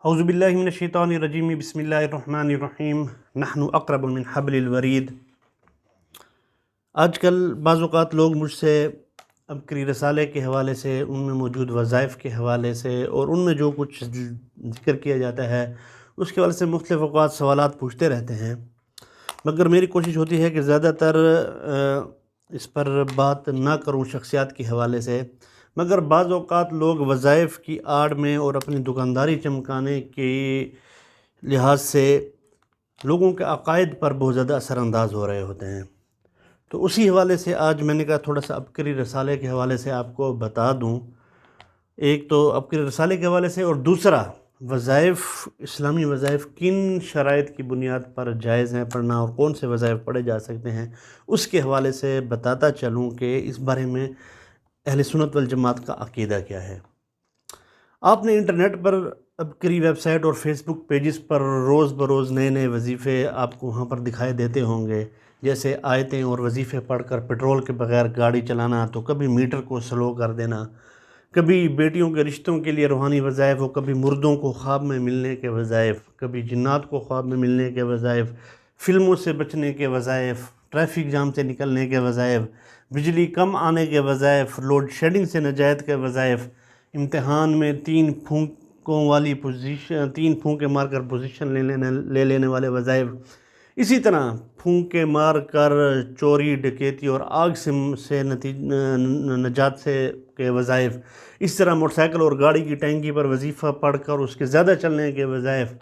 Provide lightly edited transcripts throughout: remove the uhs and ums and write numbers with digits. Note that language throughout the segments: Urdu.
اعوذ باللہ من الشیطان الرجیم بسم اللہ الرحمن الرحیم نحن اقرب من حبل الورید۔ آج کل بعض اوقات لوگ مجھ سے عبقری رسالے کے حوالے سے، ان میں موجود وظائف کے حوالے سے اور ان میں جو کچھ ذکر کیا جاتا ہے اس کے حوالے سے مختلف اوقات سوالات پوچھتے رہتے ہیں، مگر میری کوشش ہوتی ہے کہ زیادہ تر اس پر بات نہ کروں شخصیات کے حوالے سے، مگر بعض اوقات لوگ وظائف کی آڑ میں اور اپنی دکانداری چمکانے کے لحاظ سے لوگوں کے عقائد پر بہت زیادہ اثر انداز ہو رہے ہوتے ہیں۔ تو اسی حوالے سے آج میں نے کہا تھوڑا سا عبقری رسالے کے حوالے سے آپ کو بتا دوں، ایک تو عبقری رسالے کے حوالے سے، اور دوسرا وظائف، اسلامی وظائف کن شرائط کی بنیاد پر جائز ہیں پڑھنا اور کون سے وظائف پڑھے جا سکتے ہیں، اس کے حوالے سے بتاتا چلوں کہ اس بارے میں اہل سنت والجماعت کا عقیدہ کیا ہے۔ آپ نے انٹرنیٹ پر عبقری ویب سائٹ اور فیس بک پیجز پر روز بروز نئے نئے وظیفے آپ کو وہاں پر دکھائی دیتے ہوں گے، جیسے آیتیں اور وظیفے پڑھ کر پیٹرول کے بغیر گاڑی چلانا، تو کبھی میٹر کو سلو کر دینا، کبھی بیٹیوں کے رشتوں کے لیے روحانی وظائف، اور کبھی مردوں کو خواب میں ملنے کے وظائف، کبھی جنات کو خواب میں ملنے کے وظائف، فلموں سے بچنے کے وظائف، ٹریفک جام سے نکلنے کے وظائف، بجلی کم آنے کے وظائف، لوڈ شیڈنگ سے نجات کے وظائف، امتحان میں 3 پھونکے مار کر پوزیشن لے لینے والے وظائف، اسی طرح پھونکے مار کر چوری ڈکیتی اور آگ سے نجات کے وظائف، اس طرح موٹر سائیکل اور گاڑی کی ٹینکی پر وظیفہ پڑھ کر اس کے زیادہ چلنے کے وظائف،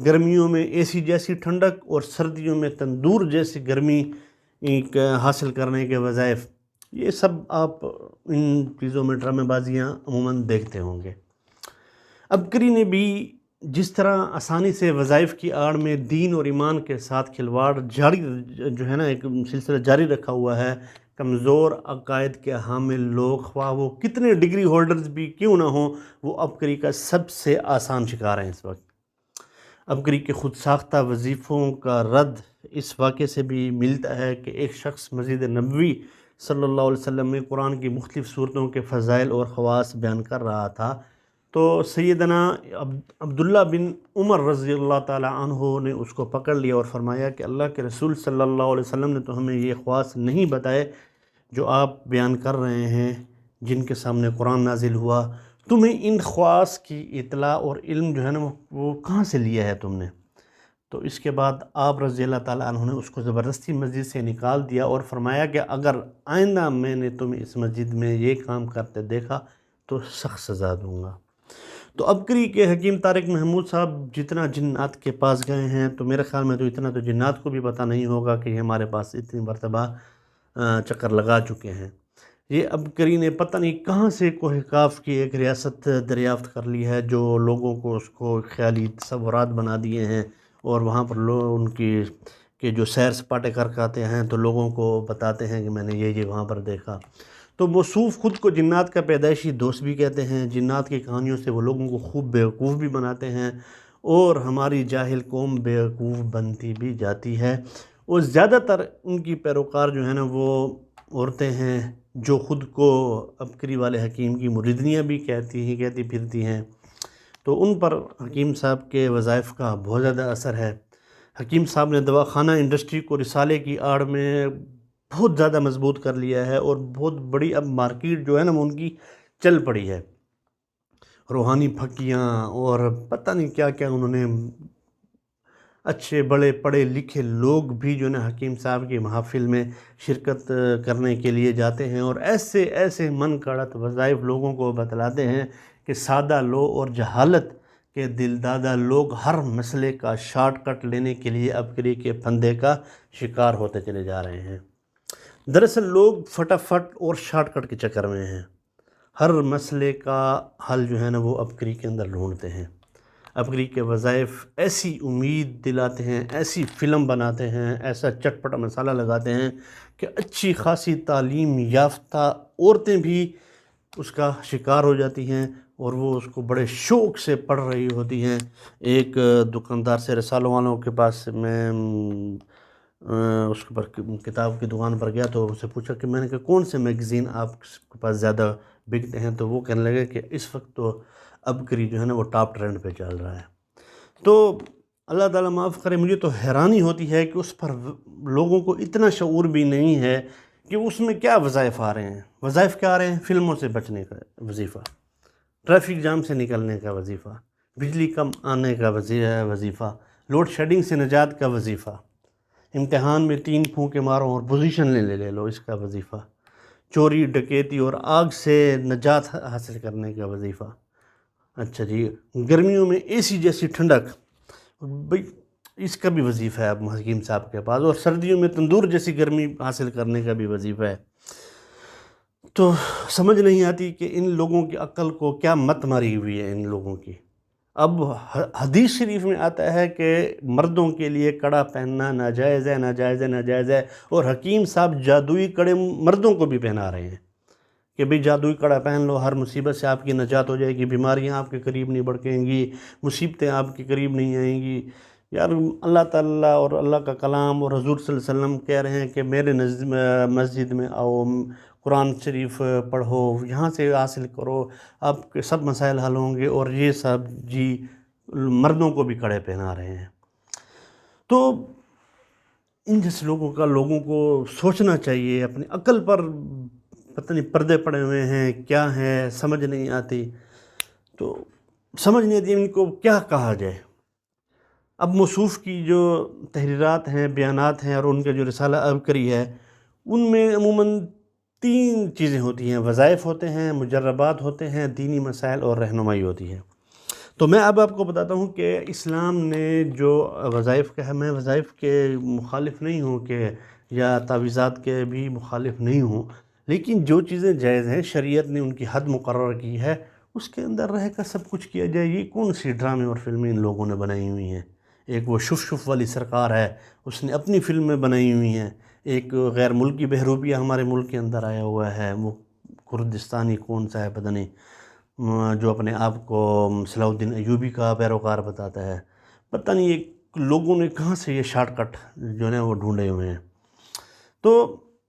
گرمیوں میں اے سی جیسی ٹھنڈک اور سردیوں میں تندور جیسی گرمی حاصل کرنے کے وظائف، یہ سب آپ ان چیزوں میں ڈرامے بازیاں عموماً دیکھتے ہوں گے۔ عبقری نے بھی جس طرح آسانی سے وظائف کی آڑ میں دین اور ایمان کے ساتھ کھلواڑ جاری ایک سلسلہ جاری رکھا ہوا ہے، کمزور عقائد کے حامل لوگ، خواہ وہ کتنے ڈگری ہولڈرز بھی کیوں نہ ہوں، وہ عبقری کا سب سے آسان شکار ہیں اس وقت۔ عبقری کے خود ساختہ وظیفوں کا رد اس واقعے سے بھی ملتا ہے کہ ایک شخص مسجد نبوی صلی اللہ علیہ وسلم میں قرآن کی مختلف صورتوں کے فضائل اور خواص بیان کر رہا تھا، تو سیدنا عبداللہ بن عمر رضی اللہ تعالی عنہ نے اس کو پکڑ لیا اور فرمایا کہ اللہ کے رسول صلی اللہ علیہ وسلم نے تو ہمیں یہ خواص نہیں بتائے جو آپ بیان کر رہے ہیں، جن کے سامنے قرآن نازل ہوا، تمہیں ان خواص کی اطلاع اور علم وہ کہاں سے لیا ہے تم نے؟ تو اس کے بعد آپ رضی اللہ تعالیٰ عنہ نے اس کو زبردستی مسجد سے نکال دیا اور فرمایا کہ اگر آئندہ میں نے تمہیں اس مسجد میں یہ کام کرتے دیکھا تو سخت سزا دوں گا۔ تو عبقری کے حکیم طارق محمود صاحب جتنا جنات کے پاس گئے ہیں، تو میرے خیال میں تو اتنا تو جنات کو بھی پتہ نہیں ہوگا کہ یہ ہمارے پاس اتنی مرتبہ چکر لگا چکے ہیں۔ یہ عبقری نے پتہ نہیں کہاں سے کوہ کاف کی ایک ریاست دریافت کر لی ہے، جو لوگوں کو اس کو خیالی تصورات بنا دیے ہیں، اور وہاں پر لوگ ان کی جو سیر سپاٹے کر کے آتے ہیں تو لوگوں کو بتاتے ہیں کہ میں نے یہ وہاں پر دیکھا۔ تو موصوف خود کو جنات کا پیدائشی دوست بھی کہتے ہیں، جنات کی کہانیوں سے وہ لوگوں کو خوب بیوقوف بھی بناتے ہیں، اور ہماری جاہل قوم بیوقوف بنتی بھی جاتی ہے، اور زیادہ تر ان کی پیروکار وہ عورتیں ہیں جو خود کو عبقری والے حکیم کی مریدنیاں بھی کہتی پھرتی ہیں۔ تو ان پر حکیم صاحب کے وظائف کا بہت زیادہ اثر ہے۔ حکیم صاحب نے دواخانہ انڈسٹری کو رسالے کی آڑ میں بہت زیادہ مضبوط کر لیا ہے، اور بہت بڑی اب مارکیٹ وہ ان کی چل پڑی ہے۔ روحانی پھکیاں اور پتہ نہیں کیا کیا انہوں نے، اچھے بڑے پڑھے لکھے لوگ بھی حکیم صاحب کی محافل میں شرکت کرنے کے لیے جاتے ہیں، اور ایسے من گھڑت وظائف لوگوں کو بتلاتے ہیں کہ سادہ لوگ اور جہالت کے دلدادہ لوگ ہر مسئلے کا شارٹ کٹ لینے کے لیے عبقری کے پھندے کا شکار ہوتے چلے جا رہے ہیں۔ دراصل لوگ فٹافٹ اور شارٹ کٹ کے چکر میں ہیں، ہر مسئلے کا حل وہ عبقری کے اندر ڈھونڈتے ہیں۔ عبقری کے وظائف ایسی امید دلاتے ہیں، ایسی فلم بناتے ہیں، ایسا چٹپٹا مسالہ لگاتے ہیں کہ اچھی خاصی تعلیم یافتہ عورتیں بھی اس کا شکار ہو جاتی ہیں، اور وہ اس کو بڑے شوق سے پڑھ رہی ہوتی ہیں۔ ایک دکاندار سے رسالوں والوں کے پاس میں اس کے پر کتاب کی دکان پر گیا، تو اسے پوچھا کہ میں نے کہا کون سے میگزین آپ کے پاس زیادہ بکتے ہیں، تو وہ کہنے لگے کہ اس وقت تو عبقری وہ ٹاپ ٹرینڈ پہ چل رہا ہے۔ تو اللہ تعالیٰ معاف کرے، مجھے تو حیرانی ہوتی ہے کہ اس پر لوگوں کو اتنا شعور بھی نہیں ہے کہ اس میں کیا وظائف آ رہے ہیں۔ وظائف کیا آ رہے ہیں؟ فلموں سے بچنے کا وظیفہ، ٹریفک جام سے نکلنے کا وظیفہ، بجلی کم آنے کا وظیفہ، لوڈ شیڈنگ سے نجات کا وظیفہ، امتحان میں 3 پھونکے مارو اور پوزیشن لے لو اس کا وظیفہ، چوری ڈکیتی اور آگ سے نجات حاصل کرنے کا وظیفہ۔ اچھا جی، گرمیوں میں اے سی جیسی ٹھنڈک، بھئی اس کا بھی وظیفہ ہے اب حکیم صاحب کے پاس، اور سردیوں میں تندور جیسی گرمی حاصل کرنے کا بھی وظیفہ ہے۔ تو سمجھ نہیں آتی کہ ان لوگوں کی عقل کو کیا مت ماری ہوئی ہے ان لوگوں کی۔ اب حدیث شریف میں آتا ہے کہ مردوں کے لیے کڑا پہننا ناجائز ہے، ناجائز ہے، ناجائز ہے، اور حکیم صاحب جادوئی کڑے مردوں کو بھی پہنا رہے ہیں کہ بھئی جادوئی کڑا پہن لو، ہر مصیبت سے آپ کی نجات ہو جائے گی، بیماریاں آپ کے قریب نہیں بڑھیں گی، مصیبتیں آپ کے قریب نہیں آئیں گی۔ یار اللہ تعالیٰ اور اللہ کا کلام اور حضور صلی اللہ علیہ وسلم کہہ رہے ہیں کہ میرے مسجد میں آؤ، قرآن شریف پڑھو، یہاں سے حاصل کرو، آپ کے سب مسائل حل ہوں گے، اور یہ سب جی مردوں کو بھی کڑے پہنا رہے ہیں۔ تو ان جیسے لوگوں کو سوچنا چاہیے، اپنی عقل پر پتہ نہیں پردے پڑے ہوئے ہیں کیا ہیں، سمجھ نہیں آتی، تو سمجھ نہیں آتی ان کو کیا کہا جائے۔ اب موصوف کی جو تحریرات ہیں، بیانات ہیں، اور ان کے جو رسالہ عبقری ہے، ان میں عموماً 3 چیزیں ہوتی ہیں: وظائف ہوتے ہیں، مجربات ہوتے ہیں، دینی مسائل اور رہنمائی ہوتی ہے۔ تو میں اب آپ کو بتاتا ہوں کہ اسلام نے جو وظائف کا ہے، میں وظائف کے مخالف نہیں ہوں کہ یا تعویذات کے بھی مخالف نہیں ہوں، لیکن جو چیزیں جائز ہیں، شریعت نے ان کی حد مقرر کی ہے، اس کے اندر رہ کر سب کچھ کیا جائے۔ یہ کون سی ڈرامے اور فلمیں ان لوگوں نے بنائی ہوئی ہیں؟ ایک وہ شف شف والی سرکار ہے، اس نے اپنی فلمیں بنائی ہوئی ہیں۔ ایک غیر ملکی بہروپیہ ہمارے ملک کے اندر آیا ہوا ہے، وہ کردستانی کون سا ہے پتہ نہیں، جو اپنے آپ کو صلاح الدین ایوبی کا پیروکار بتاتا ہے۔ پتہ نہیں یہ لوگوں نے کہاں سے یہ شارٹ کٹ جو ہے وہ ڈھونڈے ہوئے ہیں۔ تو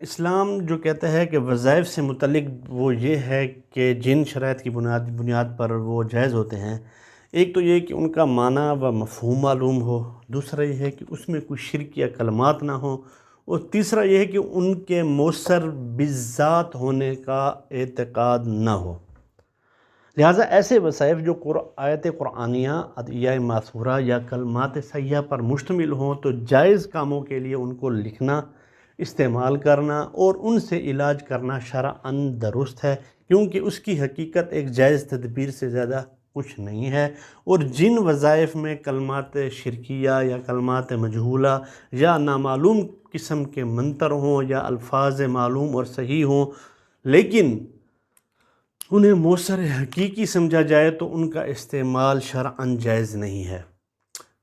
اسلام جو کہتا ہے کہ وظائف سے متعلق وہ یہ ہے کہ جن شرائط کی بنیاد پر وہ جائز ہوتے ہیں، ایک تو یہ کہ ان کا معنی و مفہوم معلوم ہو، دوسرا یہ ہے کہ اس میں کوئی شرکیہ کلمات نہ ہوں، اور تیسرا یہ ہے کہ ان کے مؤثر بالذات ہونے کا اعتقاد نہ ہو۔ لہٰذا ایسے وظائف جو آیت قرآنیہ، ادعیہ ماثورہ یا کلمات صحیحہ پر مشتمل ہوں، تو جائز کاموں کے لیے ان کو لکھنا، استعمال کرنا اور ان سے علاج کرنا شرعاً درست ہے، کیونکہ اس کی حقیقت ایک جائز تدبیر سے زیادہ کچھ نہیں ہے۔ اور جن وظائف میں کلمات شرکیہ یا کلمات مجہولہ یا نامعلوم قسم کے منتر ہوں یا الفاظ معلوم اور صحیح ہوں، لیکن انہیں مؤثر حقیقی سمجھا جائے، تو ان کا استعمال شرعاً جائز نہیں ہے۔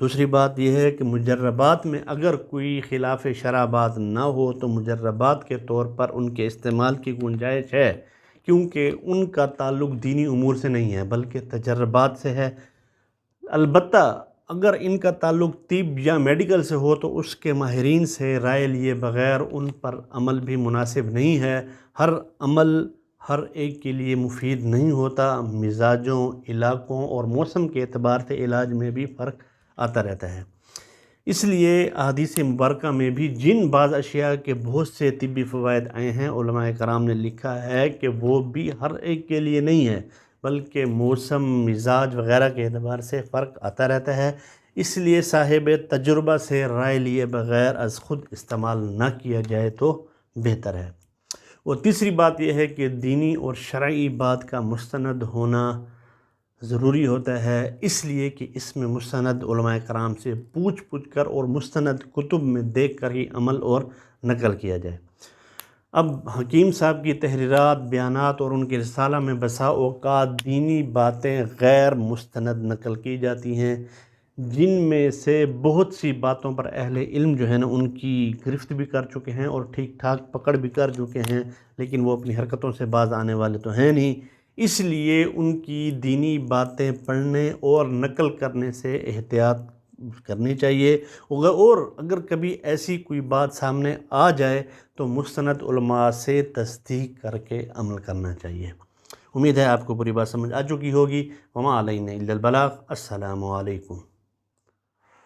دوسری بات یہ ہے کہ مجربات میں اگر کوئی خلاف شرع بات نہ ہو تو مجربات کے طور پر ان کے استعمال کی گنجائش ہے، کیونکہ ان کا تعلق دینی امور سے نہیں ہے بلکہ تجربات سے ہے۔ البتہ اگر ان کا تعلق طب یا میڈیکل سے ہو تو اس کے ماہرین سے رائے لیے بغیر ان پر عمل بھی مناسب نہیں ہے۔ ہر عمل ہر ایک کے لیے مفید نہیں ہوتا، مزاجوں، علاقوں اور موسم کے اعتبار سے علاج میں بھی فرق آتا رہتا ہے۔ اس لیے احادیث مبارکہ میں بھی جن بعض اشیاء کے بہت سے طبی فوائد آئے ہیں، علماء کرام نے لکھا ہے کہ وہ بھی ہر ایک کے لیے نہیں ہے بلکہ موسم، مزاج وغیرہ کے اعتبار سے فرق آتا رہتا ہے۔ اس لیے صاحب تجربہ سے رائے لیے بغیر از خود استعمال نہ کیا جائے تو بہتر ہے۔ اور تیسری بات یہ ہے کہ دینی اور شرعی بات کا مستند ہونا ضروری ہوتا ہے، اس لیے کہ اس میں مستند علماء کرام سے پوچھ کر اور مستند کتب میں دیکھ کر ہی عمل اور نقل کیا جائے۔ اب حکیم صاحب کی تحریرات، بیانات اور ان کے رسالہ میں بسا اوقات دینی باتیں غیر مستند نقل کی جاتی ہیں، جن میں سے بہت سی باتوں پر اہل علم جو ہے نا ان کی گرفت بھی کر چکے ہیں اور ٹھیک ٹھاک پکڑ بھی کر چکے ہیں، لیکن وہ اپنی حرکتوں سے باز آنے والے تو ہیں نہیں۔ اس لیے ان کی دینی باتیں پڑھنے اور نقل کرنے سے احتیاط کرنی چاہیے، اور اگر کبھی ایسی کوئی بات سامنے آ جائے تو مستند علماء سے تصدیق کر کے عمل کرنا چاہیے۔ امید ہے آپ کو پوری بات سمجھ آ چکی ہوگی۔ وما علینا الا البلاغ۔ السلام علیکم۔